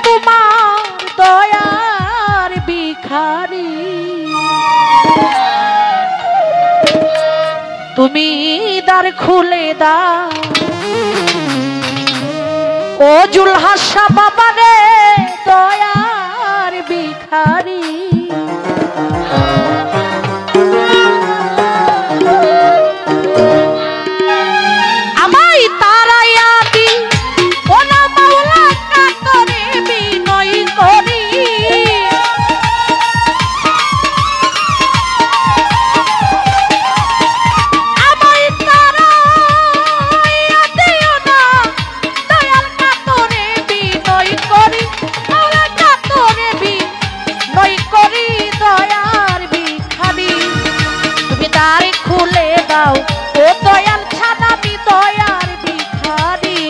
তোমার দয়ার ভিখারি তুমি দ্বার খুলে দাও ও জুলহাসা বাবা রে দয়ার ভিখারি আমায় তারাইয়া দি ও না মাওলা কাতরে বিনয় করি আমায় তারাইয়া দিও না দয়াল কাতরে বিনয় করি মাওলা কাতরে বিনয় করি দয়ার ভিখারি তুমি দ্বার খুলে দাও ও দয়াল ছাড়া আমি দয়ার ভিখারি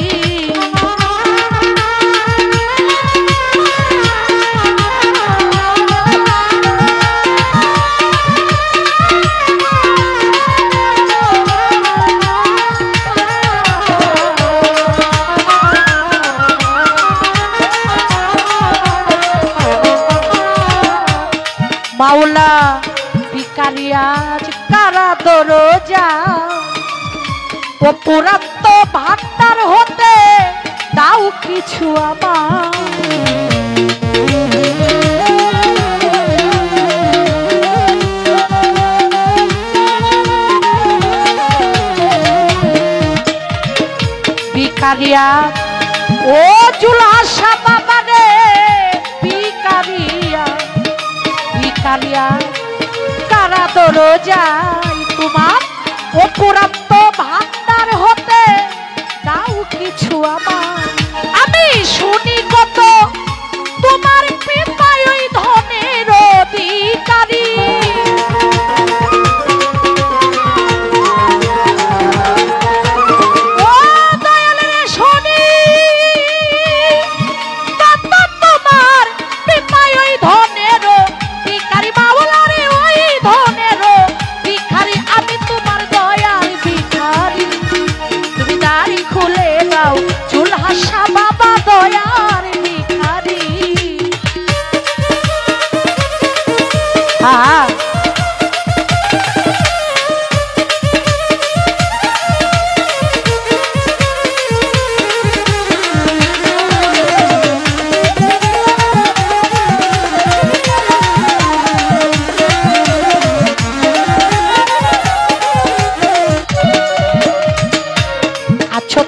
মাওলা ভিখারি আজ কারা দরজা ও পুরাত্ম ভান্ডার হতে দাও কিছু আমার ভিখারিয়া ও জুলহাসা বাবা রে ভিখারিয়া ভিখারিয়া কারা দরজায় তোমার ও পুরাত্ম ভান্ডার হতে দাও কিছু আমার আমি শুনি কত তোমার কৃপায় ওই ধনের অধিকারী ও দয়াল রে শুনি কত তোমার কৃপায় ওই ধনের অধিকারী মাওলা রে ওই ধনের ভিখারি আমি তোমার দয়ার ভিখারি তুমি দাড়ি খুলে দাও জুলহাসা বাবা দয়ার ভিখারি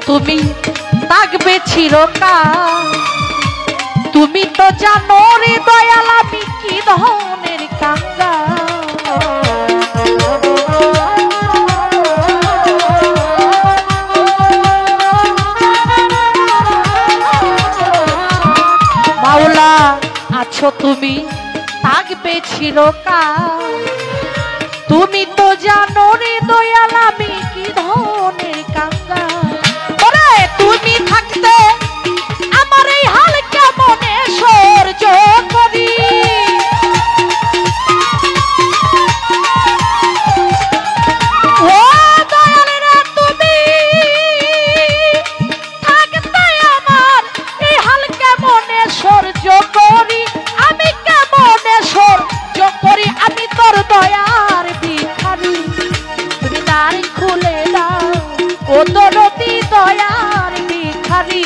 তুমি থাকবে চিরকাল তুমি তো জানো রে দয়াল আমি কি ধনের কাঙ্গা মাওলা আছো তুমি থাকবে চিরকাল তুমি তো জানো রে দয়াল আমি কি ধনের কাঙ্গা তুমি থাকতে আমার এই হাল কেমনে সহ্য করি ও দয়াল রে তুমি থাকতে আমার এই হাল কেমনে সহ্য করি আমি কেমনে সহ্য করি আমি তোর দয়ার ভিখারি তুমি দ্বার খুলে দাও ও দরদি দয়ার ভিখারি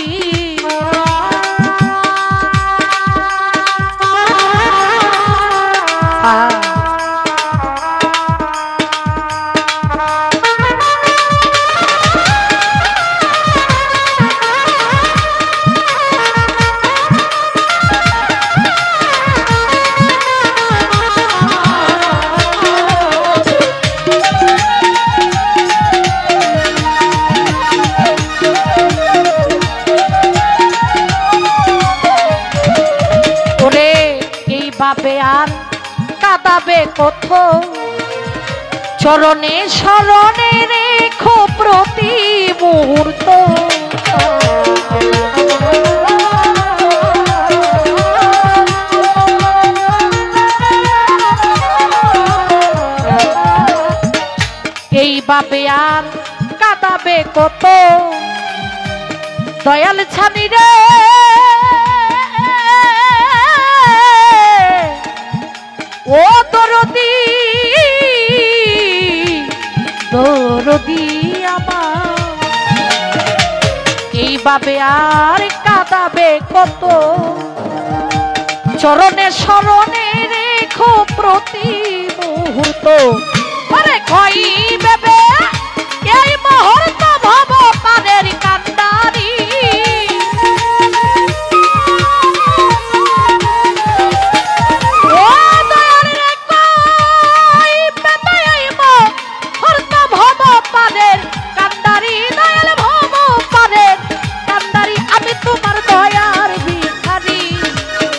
ভাবে আর কাঁদাবে কত চরণে শরণে রেখো প্রতি মুহূর্ত এইভাবে আর কাঁদাবে কত দয়াল ছানি রে ও দরদি দরদি আমার এইভাবে আর কাঁদাবে কত চরণে শরণে রেখো প্রতি মুহূর্ত আরে কই বেবে এই মুহূর্ত ভব পারের কান্দারি ও দয়াল রে কই বেবে এই মুহূর্ত ভব পারের কান্দারি দয়াল ভব পারের কান্দারি আমি তোমার দয়ার ভিখারি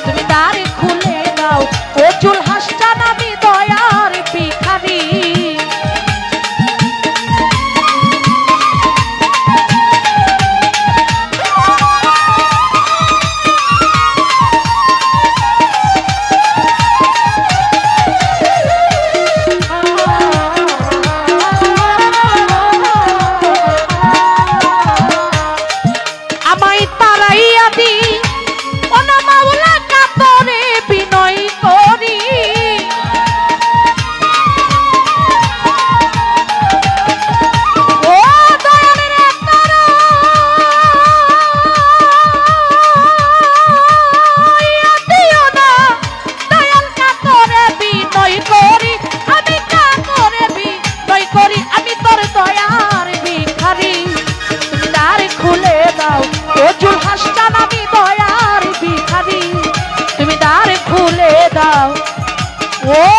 তুমি দ্বার খুলে দাও ও চুল হাসটা আমি দয়ার ভিখারি আমায় তারাইয়া দি ওনা মাওলা কাতরে বিনয় করি ও দয়াল রে তারাইয়া দিও না দয়াল কাতরে বিনয় করি আমি কাতরে বিনয় করি আমি তোর দয়ার ভিখারি তুমি দ্বার খুলে দাও ও চুল হাসটা আমি দয়ার ভিখারি তুমি দ্বার খুলে দাও ও